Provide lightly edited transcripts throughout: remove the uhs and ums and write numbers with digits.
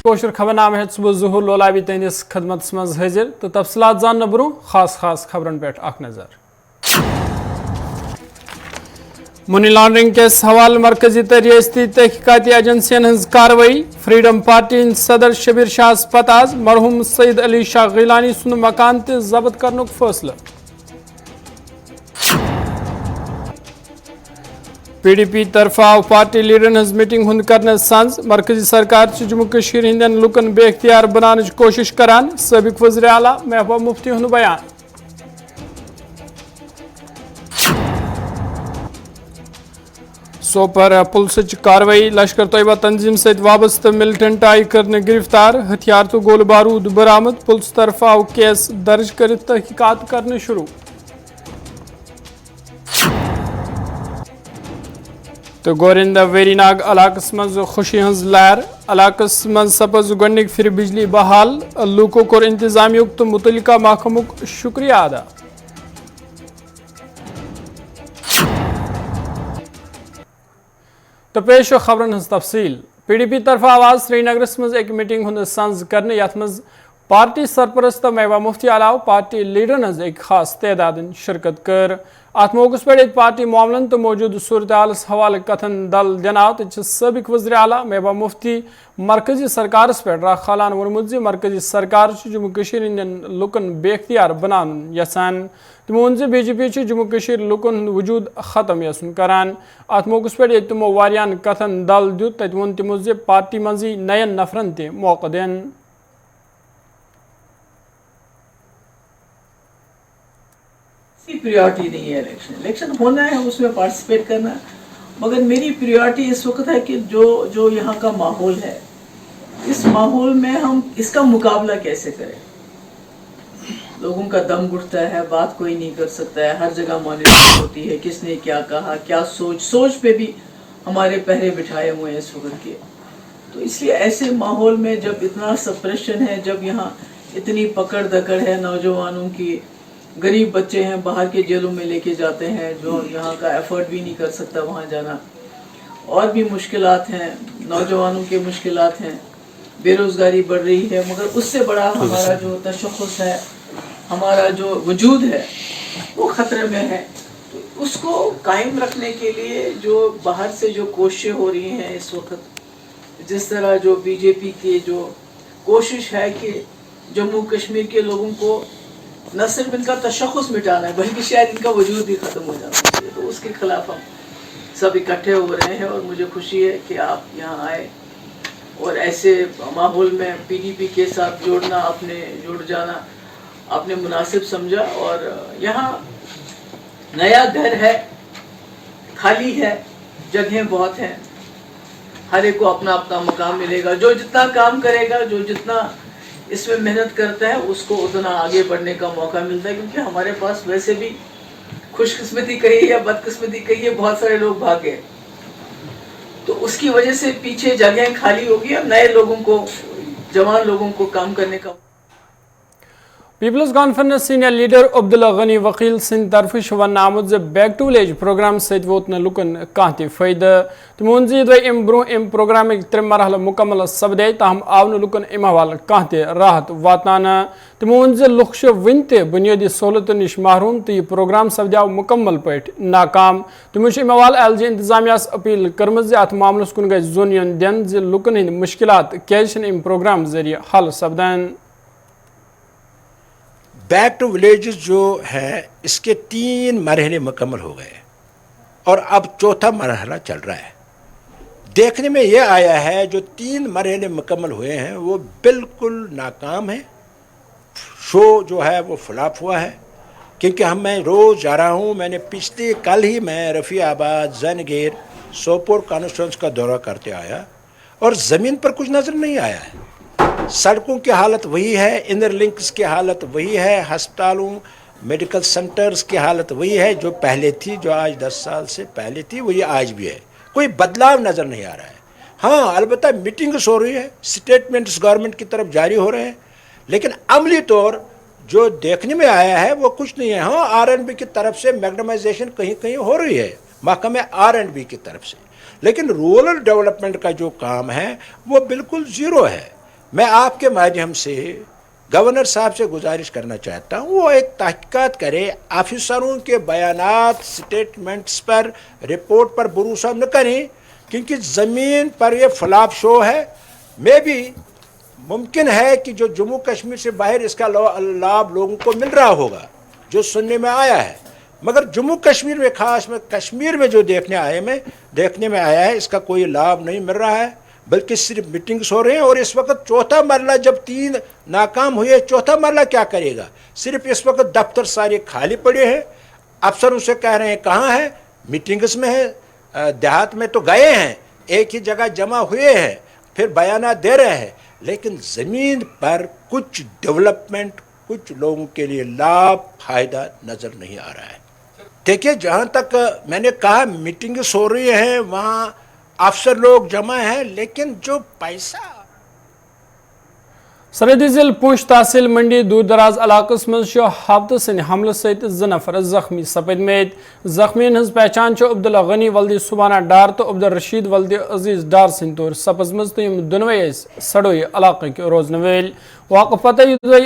Kosher खबरनामे है सुबह ज़ुहूर लोलाबी तहदिस खदमत मज हाजिर तो तफसलात जानने ब्रो खास खबरन पे अख नजर। मनी लॉन्ड्रिंग केस हवाले मरकजी तो रियासती तहकीकाती एजेंसियन हज कार्रवाई। फ्रीडम पार्टी सदर शबीर शाह पत आज मरहूम सईद अली शाह गिलानी सुन मकान ते जब्त करनुक फैसला। PDP तरफा पार्टी लीडरन हज मीटिंग हुंद करने संज मरकजी सरकार जम्मू कश्मीर हिंदन लुकन बेख्तियार बनाने कोशिश करान। सबक वज़ीर आला महबूबा मुफ्ती हुंद बयान। सोपर पुलिस कार्रवाई लश्कर तैयबा तंजीम सहित वाबस्ता मिलिटेंट आई करने गिरफ्तार। हथियार तो गोल बारूद बरामद। पुलिस तरफा केस दर्ज कर तहकीकात करने शुरू। तो गोरिंद वेरीनाग इलाकस मज खुशी हज लहर। इलाकस मज सपज गोनिक फिर बिजली बहाल। लूको कोर इंतजामियुक तो मुतलिका महकमुक शुक्रिया अदा। तो पेश खबरन हज तफसील। PDP तरफा आवाज श्रीनगर मज एक मीटिंग हुंद संज करने यथ मज पार्टी सरपरस्त महबूबा मुफ्ती अलाव पार्टी लीडरन हज एक खास तदाद शिरकत कर। अत मौकस पे पार्टी मामलन तो मौजूद सूरत हाल हवाले कथन दल जनाव तो सबक वज़ीर आला महबूबा मुफ्ती मरकजी सरकार पे राखालान वोनमुत मरकजी सरकार जम्मू कश्मीर लुकन बेख्तियार बनान यसान। तमो वोन BJP जम्मू कश्मीर लुकन वजूद खत्म यसन करान। अत मौकस पे तमो वारियान कथन दल दुत तत वोन तमो पार्टी मजी नयन नफरन ते मौका देन। प्रायोरिटी नहीं है इलेक्शन होना है उसमें पार्टिसिपेट करना, मगर मेरी प्रायोरिटी इस वक्त है कि जो यहाँ का माहौल है इस माहौल में हम इसका मुकाबला कैसे करें। लोगों का दम घुटता है, बात कोई नहीं कर सकता है, हर जगह मॉनिटरिंग होती है, किसने क्या कहा, क्या सोच पे भी हमारे पहरे बिठाए हुए हैं इस वक्त के। तो इसलिए ऐसे माहौल में जब इतना सप्रेशन है, जब यहाँ इतनी पकड़ दकड़ है नौजवानों की, गरीब बच्चे हैं बाहर के जेलों में लेके जाते हैं जो यहाँ का एफर्ट भी नहीं कर सकता वहाँ जाना, और भी मुश्किलात हैं, नौजवानों के मुश्किलात हैं, बेरोज़गारी बढ़ रही है, मगर उससे बड़ा हमारा जो तशख़्ख़ुस है, हमारा जो वजूद है वो ख़तरे में है। तो उसको कायम रखने के लिए जो बाहर से जो कोशिशें हो रही हैं इस वक्त, जिस तरह जो BJP की जो कोशिश है कि जम्मू कश्मीर के लोगों को न सिर्फ इनका तशख़्ख़ुस मिटाना है बल्कि शायद इनका वजूद ही ख़त्म हो जाना चाहिए, तो उसके खिलाफ हम सब इकट्ठे हो रहे हैं। और मुझे खुशी है कि आप यहाँ आए और ऐसे माहौल में PDP के साथ जुड़ जाना आपने मुनासिब समझा। और यहाँ नया घर है, खाली है, जगहें बहुत हैं, हर एक को अपना अपना मकाम मिलेगा। जो जितना काम करेगा, जो जितना इसमें मेहनत करता है उसको उतना आगे बढ़ने का मौका मिलता है, क्योंकि हमारे पास वैसे भी खुशकिस्मती कहिए या बदकिस्मती कहिए बहुत सारे लोग भाग गए, तो उसकी वजह से पीछे जगह खाली होगी और नए लोगों को, जवान लोगों को काम करने का। पीपल्स कॉन्फ्रेंस सीनियर लीडर अब्दुल्ला गनी वकील सिंध तरफ वन आमुद बैक टू विलेज प्रोग्राम सत वोत लुकन कह तयद तमोन अम ब्रो अम प्रोग्राम 3 मरहल मुकम्मल सपदे ताहम आव लुकन अम हवाले कह राहत वातान। तमोन लुक वन बुनियादी सहूलतों निश महरूम तो यह प्रोग्राम सपद्याव मुकम्मल पे नाकाम। तमो अम हवाले LG इंतजामिया अपील कर्म अत मामलस कुन गई जोन दिन लुकन हंद मुश्किलात क्या अम प्रोग्राम जरिए हल सपदान। बैक टू विलेज जो है इसके 3 मरहले मुकम्मल हो गए और अब 4था मरहला चल रहा है। देखने में ये आया है जो 3 मरहले मुकम्मल हुए हैं वो बिल्कुल नाकाम है। शो जो है वो फ्लॉप हुआ है, क्योंकि मैं रोज़ जा रहा हूँ। मैंने पिछले कल ही मैं रफ़ियाबाद, जैनगेर, सोपोर कॉन्स्टिट्यूंसी का दौरा करते आया और ज़मीन पर कुछ नज़र नहीं आया है। सड़कों की हालत वही है, इनर लिंक्स की हालत वही है, अस्पतालों, मेडिकल सेंटर्स की हालत वही है जो पहले थी, जो आज 10 साल से पहले थी वही आज भी है। कोई बदलाव नज़र नहीं आ रहा है। हाँ, अलबत्ता मीटिंग्स हो रही है, स्टेटमेंट्स गवर्नमेंट की तरफ जारी हो रहे हैं, लेकिन अमली तौर जो देखने में आया है वो कुछ नहीं है। हाँ, R&B की तरफ से मैग्नमाइजेशन कहीं कहीं हो रही है, महकमे R&B की तरफ से, लेकिन रूरल डेवलपमेंट का जो काम है वो बिल्कुल ज़ीरो है। میں آپ کے مادھیم سے گورنر صاحب سے گزارش کرنا چاہتا ہوں وہ ایک تحقیقات کرے، آفیسروں کے بیانات سٹیٹمنٹس پر رپورٹ پر بھروسہ نہ کریں، کیونکہ زمین پر یہ فلاپ شو ہے۔ میں بھی ممکن ہے کہ جو جموں کشمیر سے باہر اس کا لابھ لوگوں کو مل رہا ہوگا جو سننے میں آیا ہے، مگر جموں کشمیر میں خاص میں کشمیر میں جو دیکھنے میں آیا ہے اس کا کوئی لابھ نہیں مل رہا ہے، بلکہ صرف میٹنگز ہو رہے ہیں۔ اور اس وقت چوتھا مرلہ جب 3 ناکام ہوئے، چوتھا مرلہ کیا کرے گا؟ صرف اس وقت دفتر سارے خالی پڑے ہیں، افسروں سے کہہ رہے ہیں کہاں ہیں، میٹنگز میں ہیں، دیہات میں تو گئے ہیں، ایک ہی جگہ جمع ہوئے ہیں، پھر بیانات دے رہے ہیں، لیکن زمین پر کچھ ڈیولپمنٹ، کچھ لوگوں کے لیے لابھ فائدہ نظر نہیں آ رہا ہے۔ دیکھیے جہاں تک میں نے کہا میٹنگز ہو رہی ہیں، وہاں افسر لوگ جمع ہیں، لیکن جو پیسہ سرحدی ضلع پونچھ تحصیل منڈی دور دراز علاقس مز ہفتہ سند حملہ ست 2 نفر زخمی سپدمت۔ زخمین ہز پہچان عبداللہ غنی ولدِ سبحانہ ڈار تو عبدالرشید ولدِ عزیز ڈار سند طور سپزمز تو دونوے سڑوئی علاقہ کے روزن ول۔ واقع پتہ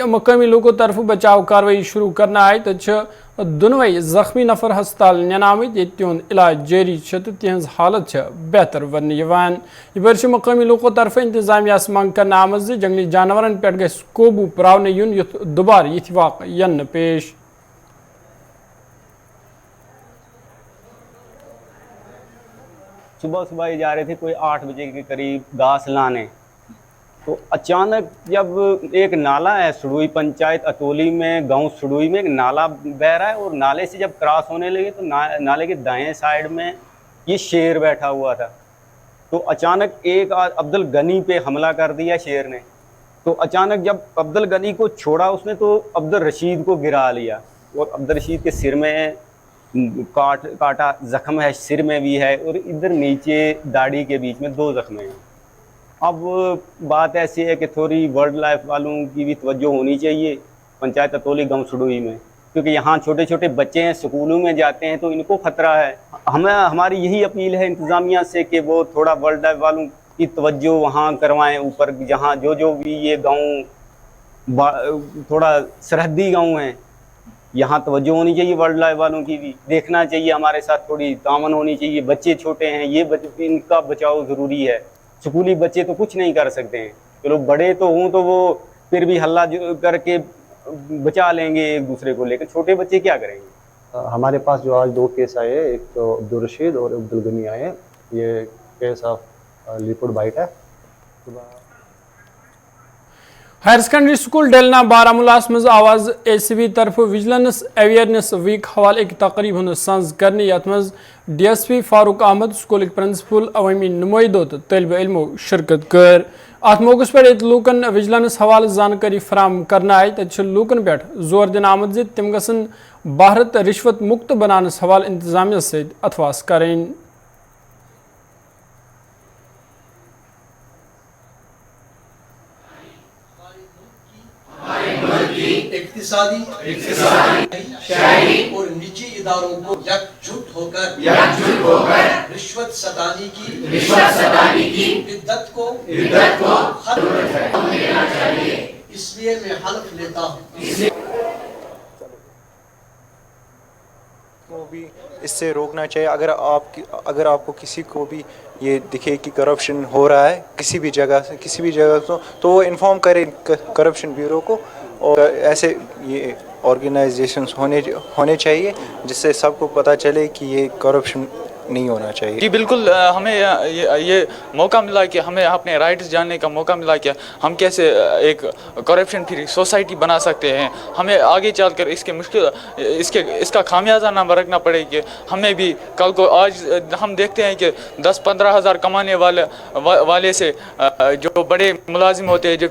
مقامی لوگوں طرف بچاؤ کاروائی شروع کرنا آئی تو دونوے زخمی نفر ہسپتال نن آمت یہ تہد علاج جاری تو تہذ حالت بہتر ون یہ بر مقامی لوگوں طرف انتظامیہ منگ کرنا آمت جنگلی جانورن پہ گھ قوبو پراؤن یون یھ دوبارہ یہ واقع ین پیش۔ صبح یہ جا رہے تھے کوئی 8 بجے کے قریب گھاس لانے، تو اچانک جب ایک نالا ہے سڑوئی پنچایت اتولی میں، گاؤں سڑوئی میں ایک نالا بہ رہا ہے، اور نالے سے جب کراس ہونے لگے تو نالے کے دائیں سائیڈ میں یہ شیر بیٹھا ہوا تھا، تو اچانک ایک عبدالغنی پہ حملہ کر دیا شیر نے۔ تو اچانک جب عبدالغنی کو چھوڑا اس نے تو عبدالرشید کو گرا لیا، اور عبدالرشید کے سر میں کاٹا زخم ہے، سر میں بھی ہے، اور ادھر نیچے داڑھی کے بیچ میں 2 زخم ہیں۔ اب بات ایسی ہے کہ تھوڑی وائلڈ لائف والوں کی بھی توجہ ہونی چاہیے پنچایت اتولی گاؤں سڑوئی میں، کیونکہ یہاں چھوٹے چھوٹے بچے ہیں، سکولوں میں جاتے ہیں تو ان کو خطرہ ہے۔ ہماری یہی اپیل ہے انتظامیہ سے کہ وہ تھوڑا وائلڈ لائف والوں کی توجہ وہاں کروائیں، اوپر جہاں جو بھی یہ گاؤں تھوڑا سرحدی گاؤں ہیں، یہاں توجہ ہونی چاہیے وائلڈ لائف والوں کی بھی، دیکھنا چاہیے، ہمارے ساتھ تھوڑی تعاون ہونی چاہیے۔ بچے چھوٹے ہیں، ان کا بچاؤ ضروری ہے۔ سکولی بچے تو کچھ نہیں کر سکتے ہیں، چلو بڑے تو ہوں تو وہ پھر بھی ہلہ کر کے بچا لیں گے ایک دوسرے کو، لیکن چھوٹے بچے کیا کریں گے؟ ہمارے پاس جو آج 2 کیس آئے، ایک تو عبدالرشید اور عبدالغنی آئے ہیں، یہ کیس آف لیپڈ بائٹ ہے۔ Higher secondary school Delna Baramulla مز آواز ACB طرف وجلنس اویئرنس ویک حوالہ ایک تقریب ہند سنز کرنے یت مز DSP فاروق احمد، سکول پرنسپل، عوامی نمائندوں تو طالب علموں شرکت کر۔ ات موقع پر لوکن وجلنس حوالہ زانکاری فراہم کرنا آئی تو لوکن پہ زور دن آمد تم گھن بھارت رشوت مکت بنانس حوالہ انتظامیہ ست اتواس کریں۔ اقتصادی شہری اور نجی اداروں کو یکجٹ ہو کر رشوت ستانی کی بدعت کو ختم کرنا چاہیے۔ اس لیے میں حلف لیتا ہوں کو بھی اس سے روکنا چاہیے۔ اگر آپ کو کسی کو بھی یہ دکھے کہ کرپشن ہو رہا ہے کسی بھی جگہ تو وہ انفارم کرے کرپشن بیورو کو، اور ایسے یہ آرگنائزیشنز ہونے چاہیے جس سے سب کو پتہ چلے کہ یہ کرپشن نہیں ہونا چاہیے۔ جی بالکل، ہمیں یہ موقع ملا کہ ہمیں اپنے رائٹس جاننے کا موقع ملا کہ ہم کیسے ایک کرپشن فری سوسائٹی بنا سکتے ہیں۔ ہمیں آگے چل کر اس کا خامیازہ نہ برتنا پڑے کہ ہمیں بھی کل کو، آج ہم دیکھتے ہیں کہ 10-15 ہزار کمانے والے سے جو بڑے ملازم ہوتے ہیں جو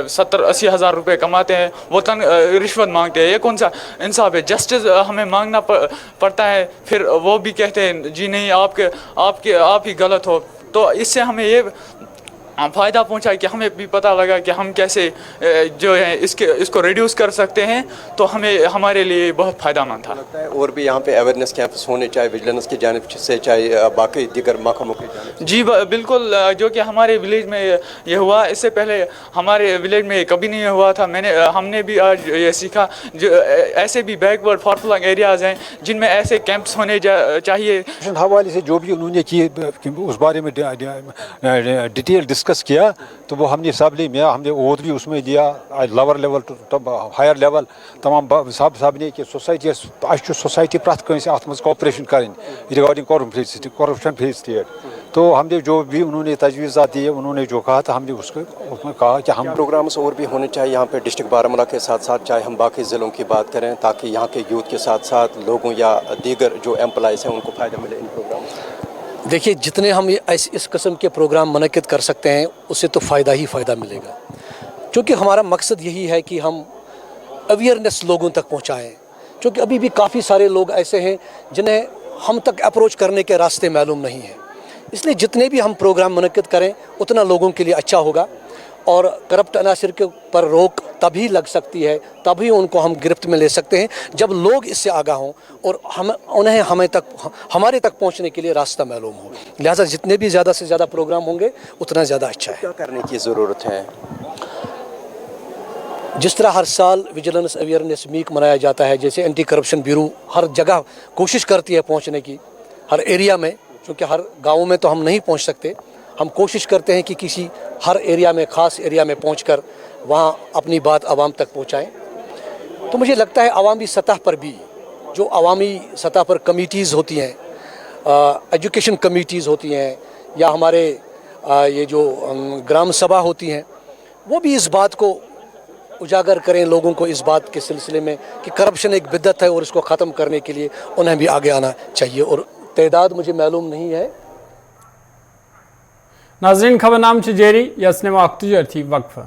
70-80 ہزار روپے کماتے ہیں وہ رشوت مانگتے ہیں۔ یہ کون سا انصاف ہے؟ جسٹس ہمیں مانگنا پڑتا ہے، پھر وہ بھی کہتے ہیں جی نہیں آپ ہی غلط ہو۔ تو اس سے ہمیں یہ फ़ायदा पहुंचा कि हमें भी पता लगा कि हम कैसे जो है इसको रिड्यूस कर सकते हैं, तो हमें हमारे लिए बहुत फ़ायदेमंद था। लगता है और भी यहाँ पे अवेयरनेस कैंप्स होने, चाहे विजिलेंस की जानिब से चाहे बाकी दीगर महकमों की जानिब। जी बिल्कुल, जो कि हमारे विलेज में ये हुआ, इससे पहले हमारे विलेज में कभी नहीं हुआ था। हमने भी आज ये सीखा, जो ऐसे भी बैकवर्ड फार फ्लंग एरियाज़ हैं जिनमें ऐसे कैंप्स होने चाहिए। हवाले से जो भी उन्होंने किए उस बारे में डिटेल डिस्कस किया, तो वो हमने सबले में हमने और भी उसमें लिया, lower level to higher level तमाम सब ने कि सोसाइटी सोसाइटी प्रथ कंस अत मज कोऑपरेशन करें रिगार्डिंग करप्शन फ्री स्टेट। तो हमने जो भी उन्होंने तजवीज़ात दिए, उन्होंने जो कहा था, हमने उसमें कहा कि हम प्रोग्राम्स और भी होने चाहिए यहाँ पे डिस्ट्रिक्ट बारामूला के साथ साथ, चाहे हम बाकी ज़िलों की बात करें, ताकि यहाँ के यूथ के साथ साथ लोगों या दीगर जो एम्प्लॉइज़ हैं उनको फ़ायदा मिले इन प्रोग्राम से। देखिए, जितने हम इस किस्म के प्रोग्राम मुनक्किद कर सकते हैं उससे तो फ़ायदा ही फ़ायदा मिलेगा, क्योंकि हमारा मकसद यही है कि हम अवेयरनेस लोगों तक पहुँचाएँ, क्योंकि अभी भी काफ़ी सारे लोग ऐसे हैं जिन्हें हम तक अप्रोच करने के रास्ते मालूम नहीं हैं। इसलिए जितने भी हम प्रोग्राम मुनक्किद करें उतना लोगों के लिए अच्छा होगा, और करप्ट अनासर के पर रोक तभी लग सकती है, तभी उनको हम गिरफ्त में ले सकते हैं जब लोग इससे आगाह हों और उन्हें हमारे तक पहुंचने के लिए रास्ता मालूम हो। लिहाजा जितने भी ज़्यादा से ज़्यादा प्रोग्राम होंगे उतना ज़्यादा अच्छा है। क्या करने की ज़रूरत है? जिस तरह हर साल विजिलेंस अवेयरनेस वीक मनाया जाता है, जैसे एंटी करप्शन ब्यूरो हर जगह कोशिश करती है पहुँचने की, हर एरिया में, क्योंकि हर गाँव में तो हम नहीं पहुँच सकते, हम कोशिश करते हैं कि किसी हर एरिया में, ख़ास एरिया में पहुंचकर वहां अपनी बात आवाम तक पहुंचाएं। तो मुझे लगता है अवामी सतह पर भी जो अवामी सतह पर कमिटीज़ होती हैं, एजुकेशन कमिटीज़ होती हैं, या हमारे ये जो ग्राम सभा होती हैं, वो भी इस बात को उजागर करें लोगों को इस बात के सिलसिले में कि करप्शन एक बिद्दत है और इसको ख़त्म करने के लिए उन्हें भी आगे आना चाहिए। और तादाद मुझे मालूम नहीं है। नाज़रीन, खबरनाम जारी, यस वक्त थी वक्फ।